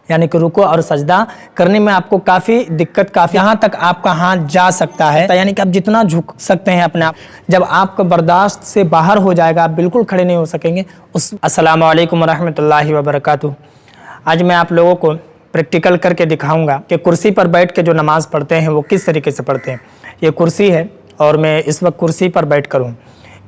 यानी कि रुकू और सजदा करने में आपको काफ़ी दिक्कत, काफ़ी यहाँ तक आपका हाथ जा सकता है, यानी कि आप जितना झुक सकते हैं अपने आप, जब आपका बर्दाश्त से बाहर हो जाएगा आप बिल्कुल खड़े नहीं हो सकेंगे। अस्सलामु अलैकुम रहमतुल्लाहि व बरकातुहू। आज मैं आप लोगों को प्रैक्टिकल करके दिखाऊंगा कि कुर्सी पर बैठ के जो नमाज़ पढ़ते हैं वो किस तरीके से पढ़ते हैं। ये कुर्सी है और मैं इस वक्त कुर्सी पर बैठ कर हूँ,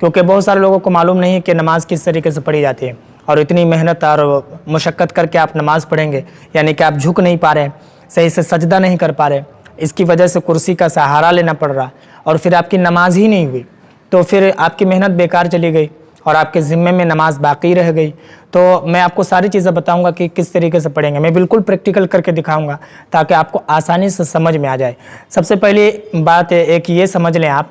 क्योंकि बहुत सारे लोगों को मालूम नहीं है कि नमाज़ किस तरीके से पढ़ी जाती है, और इतनी मेहनत और मुशक्क़त करके आप नमाज़ पढ़ेंगे, यानी कि आप झुक नहीं पा रहे, सही से सजदा नहीं कर पा रहे, इसकी वजह से कुर्सी का सहारा लेना पड़ रहा और फिर आपकी नमाज ही नहीं हुई, तो फिर आपकी मेहनत बेकार चली गई और आपके ज़िम्मे में नमाज बाकी रह गई। तो मैं आपको सारी चीज़ें बताऊंगा कि किस तरीके से पढ़ेंगे, मैं बिल्कुल प्रैक्टिकल करके दिखाऊंगा ताकि आपको आसानी से समझ में आ जाए। सबसे पहली बात एक ये समझ लें आप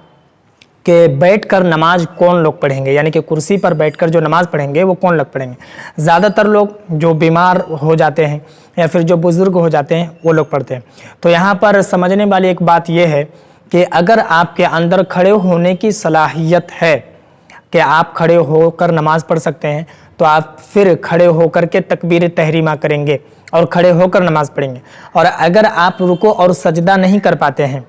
कि बैठकर नमाज कौन लोग पढ़ेंगे, यानी कि कुर्सी पर बैठकर जो नमाज़ पढ़ेंगे वो कौन लोग पढ़ेंगे। ज़्यादातर लोग जो बीमार हो जाते हैं या फिर जो बुज़ुर्ग हो जाते हैं वो लोग पढ़ते हैं। तो यहाँ पर समझने वाली एक बात यह है कि अगर आपके अंदर खड़े होने की सलाहियत है कि आप खड़े होकर नमाज़ पढ़ सकते हैं, तो आप फिर खड़े होकर के तकबीर तहरीमा करेंगे और खड़े होकर नमाज़ पढ़ेंगे। और अगर आप रुको और सजदा नहीं कर पाते हैं,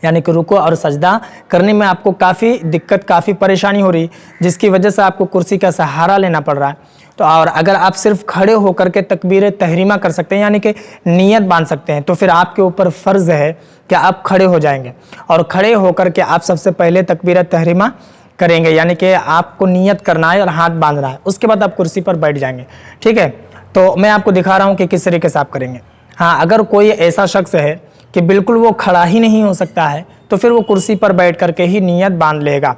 यानी कि रुको और सजदा करने में आपको काफ़ी दिक्कत, काफ़ी परेशानी हो रही, जिसकी वजह से आपको कुर्सी का सहारा लेना पड़ रहा है, तो और अगर आप सिर्फ खड़े होकर के तकबीर तहरीमा कर सकते हैं, यानी कि नीयत बांध सकते हैं, तो फिर आपके ऊपर फ़र्ज़ है कि आप खड़े हो जाएंगे और खड़े होकर के आप सबसे पहले तकबीर तहरीमा करेंगे, यानी कि आपको नियत करना है और हाथ बांधना है, उसके बाद आप कुर्सी पर बैठ जाएंगे। ठीक है, तो मैं आपको दिखा रहा हूँ कि किस तरीके से आप करेंगे। हाँ, अगर कोई ऐसा शख्स है कि बिल्कुल वो खड़ा ही नहीं हो सकता है, तो फिर वो कुर्सी पर बैठ करके ही नियत बांध लेगा।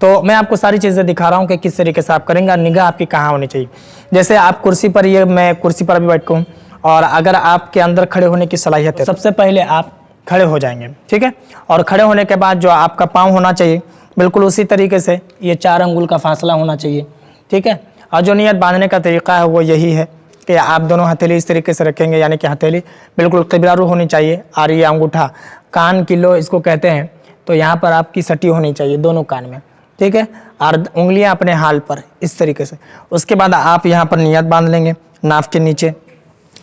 तो मैं आपको सारी चीज़ें दिखा रहा हूँ कि किस तरीके से आप करेंगे, निगाह आपकी कहाँ होनी चाहिए। जैसे आप कुर्सी पर, ये मैं कुर्सी पर भी बैठा हूँ, और अगर आपके अंदर खड़े होने की सलाहियत है, सबसे पहले आप खड़े हो जाएंगे। ठीक है, और खड़े होने के बाद जो आपका पाँव होना चाहिए बिल्कुल उसी तरीके से, ये 4 अंगुल का फासला होना चाहिए। ठीक है, और जो नियत बांधने का तरीका है वो यही है कि आप दोनों हथेली इस तरीके से रखेंगे, यानी कि हथेली बिल्कुल क़िबला रू होनी चाहिए, और ये अंगूठा कान की लो इसको कहते हैं, तो यहाँ पर आपकी सटी होनी चाहिए दोनों कान में। ठीक है, और उंगलियाँ अपने हाल पर इस तरीके से। उसके बाद आप यहाँ पर नियत बांध लेंगे नाफ के नीचे,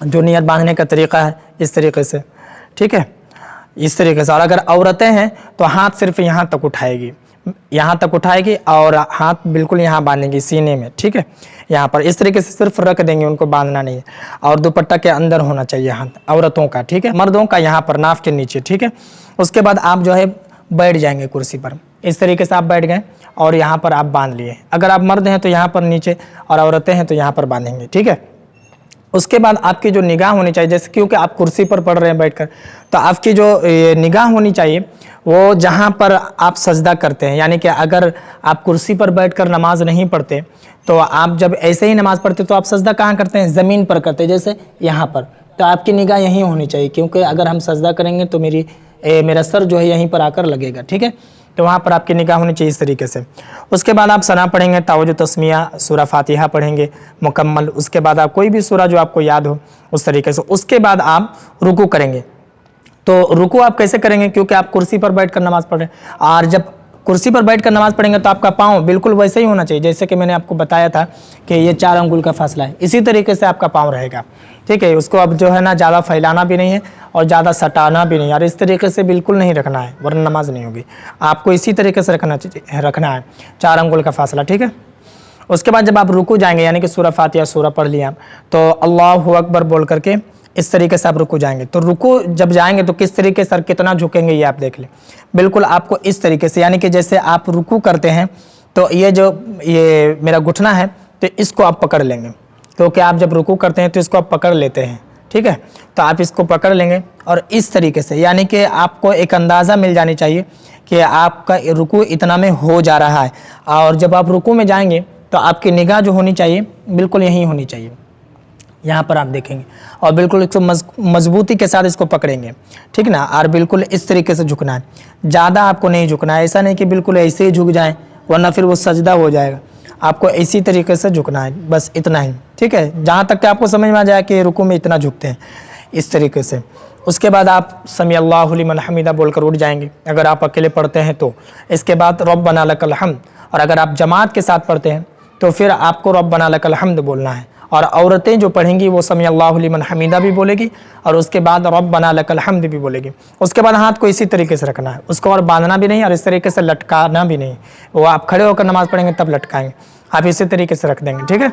जो नियत बांधने का तरीका है इस तरीके से। ठीक है, इस तरीके से। और अगर औरतें हैं तो हाथ सिर्फ यहाँ तक उठाएगी, यहाँ तक उठाएगी और हाथ बिल्कुल यहाँ बांधेंगी सीने में। ठीक है, यहाँ पर इस तरीके से सिर्फ रख देंगे, उनको बांधना नहीं है। और दुपट्टा के अंदर होना चाहिए हाथ औरतों का। ठीक है, मर्दों का यहाँ पर नाफ के नीचे। ठीक है, उसके बाद आप जो है बैठ जाएंगे कुर्सी पर, इस तरीके से आप बैठ गए और यहाँ पर आप बांध लिए। अगर आप मर्द हैं तो यहाँ पर नीचे, और औरतें हैं तो यहाँ पर बांधेंगे। ठीक है, उसके बाद आपकी जो निगाह होनी चाहिए, जैसे क्योंकि आप कुर्सी पर पढ़ रहे हैं बैठकर, तो आपकी जो निगाह होनी चाहिए वो जहाँ पर आप सजदा करते हैं, यानी कि अगर आप कुर्सी पर बैठकर नमाज नहीं पढ़ते, तो आप जब ऐसे ही नमाज पढ़ते तो आप सजदा कहाँ करते हैं, ज़मीन पर करते हैं, जैसे यहाँ पर। तो आपकी निगाह यहीं होनी चाहिए, क्योंकि अगर हम सजदा करेंगे तो मेरा सर जो है यहीं पर आकर लगेगा। ठीक है, तो वहाँ पर आपकी निगाह होनी चाहिए इस तरीके से। उसके बाद आप सना पढ़ेंगे, तावज्जुद तस्मिया, सूरा फातिहा पढ़ेंगे मुकम्मल। उसके बाद आप कोई भी सूरा जो आपको याद हो उस तरीके से। उसके बाद आप रुकू करेंगे। तो रुकू आप कैसे करेंगे, क्योंकि आप कुर्सी पर बैठकर नमाज पढ़ रहे हैं, और जब कुर्सी पर बैठकर नमाज पढ़ेंगे तो आपका पाँव बिल्कुल वैसे ही होना चाहिए जैसे कि मैंने आपको बताया था कि ये 4 अंगुल का फासला है, इसी तरीके से आपका पाँव रहेगा। ठीक है, उसको अब जो है ना ज़्यादा फैलाना भी नहीं है और ज़्यादा सटाना भी नहीं, और इस तरीके से बिल्कुल नहीं रखना है, वरना नमाज नहीं होगी। आपको इसी तरीके से रखना है, 4 अंगुल का फासला। ठीक है, उसके बाद जब आप रुकू जाएंगे, यानी कि सूरा फातिहा सूरा पढ़ लिया, तो अल्लाहु अकबर बोल करके इस तरीके से आप रुकू जाएंगे। तो रुकू जब जाएंगे तो किस तरीके से, कितना झुकेंगे ये आप देख लें। बिल्कुल आपको इस तरीके से, यानी कि जैसे आप रुकू करते हैं तो ये मेरा घुटना है तो इसको आप पकड़ लेंगे, क्योंकि आप जब रुकू करते हैं तो इसको आप पकड़ लेते हैं। ठीक है, तो आप इसको पकड़ लेंगे और इस तरीके से, यानी कि आपको एक अंदाज़ा मिल जानी चाहिए कि आपका रुकू इतना में हो जा रहा है। और जब आप रुकू में जाएंगे तो आपकी निगाह जो होनी चाहिए बिल्कुल यहीं होनी चाहिए, यहाँ पर आप देखेंगे, और बिल्कुल इसको मजबूती के साथ इसको पकड़ेंगे। ठीक ना, और बिल्कुल इस तरीके से झुकना है, ज़्यादा आपको नहीं झुकना है। ऐसा नहीं कि बिल्कुल ऐसे ही झुक जाएं, वरना फिर वो सजदा हो जाएगा। आपको इसी तरीके से झुकना है, बस इतना ही। ठीक है, जहाँ तक कि आपको समझ में आ जाए कि रुकू में इतना झुकते हैं, इस तरीके से। उसके बाद आप समी अल्लाहु लिमन हमीदा बोलकर उठ जाएंगे, अगर आप अकेले पढ़ते हैं तो। इसके बाद रब्बना लकल हम्द, और अगर आप जमात के साथ पढ़ते हैं तो फिर आपको रब्बना लकल हम्द बोलना है, اور عورتیں جو پڑھیں گی وہ سمیع اللہ لمن حمیدہ بھی بولے گی اور اس کے بعد ربنا لک الحمد بھی بولے گی۔ اس کے بعد ہاتھ کو اسی طریقے سے رکھنا ہے، اس کو اور باندھنا بھی نہیں اور اس طریقے سے لٹکانا بھی نہیں، وہ آپ کھڑے ہو کر نماز پڑھیں گے تب لٹکائیں گے، آپ اسی طریقے سے رکھ دیں گے، ٹھیک ہے۔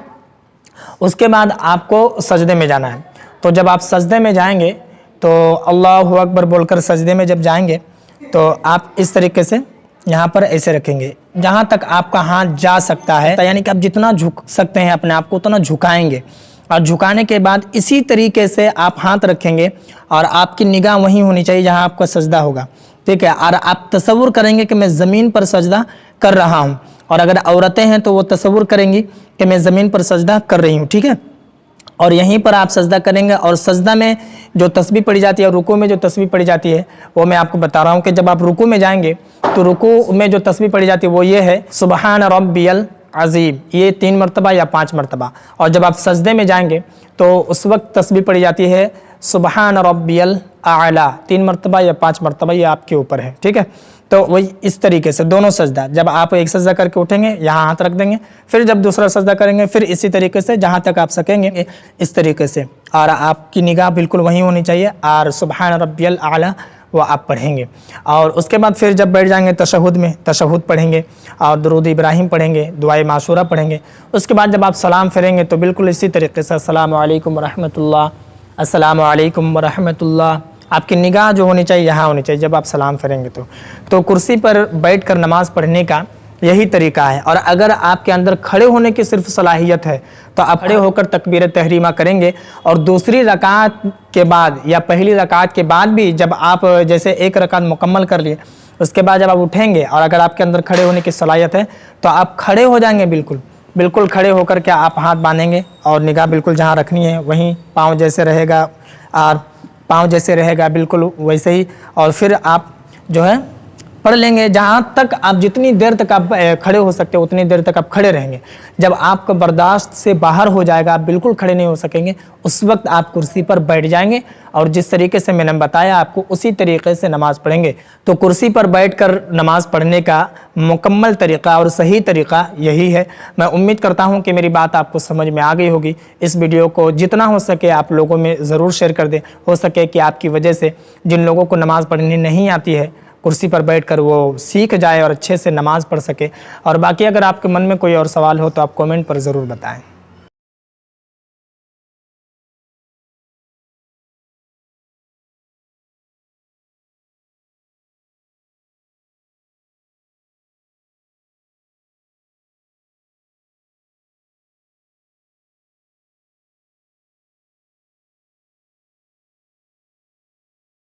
اس کے بعد آپ کو سجدے میں جانا ہے، تو جب آپ سجدے میں جائیں گے تو اللہ اکبر بول کر سجدے میں جب جائیں گے تو آپ اس طریقے سے یہاں پر ایسے رکھیں گے جہاں تک آپ کا ہاتھ جا سکتا ہے، یعنی کہ آپ جتنا جھک سکتے ہیں اپنے آپ کو اتنا جھکائیں گے، اور جھکانے کے بعد اسی طریقے سے آپ ہاتھ رکھیں گے اور آپ کی نگاہ وہیں ہونی چاہیے جہاں آپ کا سجدہ ہوگا، ٹھیک ہے۔ اور آپ تصور کریں گے کہ میں زمین پر سجدہ کر رہا ہوں، اور اگر عورتیں ہیں تو وہ تصور کریں گی کہ میں زمین پر سجدہ کر رہی ہوں، ٹھیک ہے۔ اور یہیں پر آپ سجدہ کریں گے، اور سجدہ میں جو تسبیح پڑھی جاتی ہے اور رکوع میں جو تسبیح پڑھی جاتی ہے وہ میں آپ کو بتا رہا ہوں کہ جب آپ رکوع میں جائیں گے تو رکوع میں جو تسبیح پڑھی جاتی ہے وہ یہ ہے سبحان ربی العظیم، یہ 3 مرتبہ یا 5 مرتبہ، اور جب آپ سجدے میں جائیں گے تو اس وقت تسبیح پڑھی جاتی ہے سبحان ربی الاعلی، 3 مرتبہ یا 5 مرتبہ، یہ آپ کے اوپر ہے، ٹھیک ہے۔ تو وہی اس طریقے سے دونوں سجدہ، جب آپ ایک سجدہ کر کے اٹھیں گے یہاں ہاتھ رکھ دیں گے، پھر جب دوسرا سجدہ کریں گے پھر اسی طریقے سے جہاں تک آپ سکیں گے اس طریقے سے، اور آپ کی نگاہ بالکل وہیں ہونی چاہیے، اور سبحان ربی الاعلی وہ آپ پڑھیں گے۔ اور اس کے بعد پھر جب بیٹھ جائیں گے تشہد میں، تشہد پڑھیں گے اور درود ابراہیم پڑھیں گے، دعائے معصورہ پڑھیں گے۔ اس کے بعد جب آپ سلام پھیریں گے تو بالکل اسی طریقے سے السلام علیکم ورحمۃ اللہ، السلام علیکم ورحمۃ اللہ، آپ کی نگاہ جو ہونی چاہیے یہاں ہونی چاہیے جب آپ سلام پھیریں گے تو کرسی پر بیٹھ کر نماز پڑھنے کا یہی طریقہ ہے۔ اور اگر آپ کے اندر کھڑے ہونے کی صرف صلاحیت ہے تو آپ کھڑے ہو کر تکبیر تحریمہ کریں گے، اور دوسری رکعت کے بعد یا پہلی رکعت کے بعد بھی جب آپ جیسے ایک رکعت مکمل کر لیے اس کے بعد جب آپ اٹھیں گے اور اگر آپ کے اندر کھڑے ہونے کی صلاحیت ہے تو آپ کھڑے ہو جائیں گے، بالکل کھڑے ہو کر کے آپ ہاتھ باندھیں گے اور نگاہ بالکل جہاں رکھنی ہے وہیں پاؤں جیسے رہے گا، اور پاؤں جیسے رہے گا بالکل ویسے ہی، اور پھر آپ جو ہے پڑھ لیں گے جہاں تک آپ جتنی دیر تک آپ کھڑے ہو سکتے اتنی دیر تک آپ کھڑے رہیں گے۔ جب آپ کا برداشت سے باہر ہو جائے گا، آپ بالکل کھڑے نہیں ہو سکیں گے، اس وقت آپ کرسی پر بیٹھ جائیں گے اور جس طریقے سے میں نے بتایا آپ کو اسی طریقے سے نماز پڑھیں گے۔ تو کرسی پر بیٹھ کر نماز پڑھنے کا مکمل طریقہ اور صحیح طریقہ یہی ہے۔ میں امید کرتا ہوں کہ میری بات آپ کو سمجھ میں آ گئی ہوگی۔ اس ویڈیو کو جتنا ہو سکے آپ لوگوں میں ضرور شیئر کر دیں، ہو سکے کہ آپ کی وجہ سے جن لوگوں کو نماز پڑھنی نہیں آتی ہے کرسی پر بیٹھ کر وہ سیکھ جائے اور اچھے سے نماز پڑھ سکے۔ اور باقی اگر آپ کے من میں کوئی اور سوال ہو تو آپ کومنٹ پر ضرور بتائیں۔